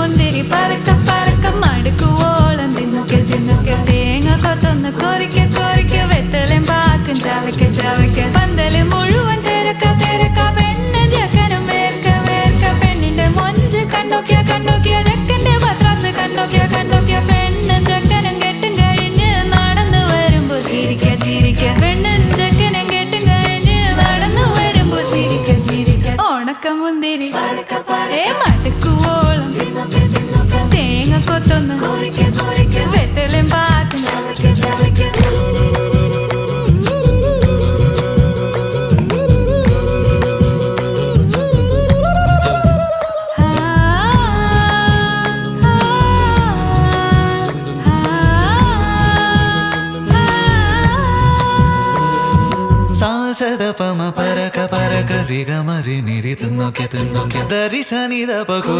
മുന്തിരി പറക്ക പറക്ക മടുക്കുവോളം തിന്നുക്കെ തിന്നുക്കെ തേങ്ങ കൊത്തൊന്ന് കൊറിക്ക കൊറിക്ക വെത്തലും പാക്കും ചവയ്ക്ക ചവയ്ക്ക പന്തല് മുഴുവൻ തിരക്ക തിരക്ക പെണ്ണ് ജക്കനും വേർക്ക വേർക്ക പെണ്ണിന്റെ മൊഞ്ച് കണ്ടോക്കിയ കണ്ടോക്കിയ ജക്കന്റെ പത്രാസ് കണ്ടോക്കിയ കണ്ടോക്കിയ പെണ്ണും ജക്കനും കെട്ടും കഴിഞ്ഞ് നടന്നു വരുമ്പോ ചിരിക്ക ചിരിക്ക പെണ്ണും ജക്കനും കെട്ടും കഴിഞ്ഞ് നടന്നു വരുമ്പോ ചിരിക്ക ചിരിക്ക ഉണക്ക മുന്തിരി മടുക്കുവോളം തേങ്ങ കൊത്തൊന്ന് വെത്തലും പാക്കും സാസദപമ പരക പരക രിഗമരി നിരി തുന്നൊക്കെ തുന്നൊക്കെ ദരി സനിദ പകു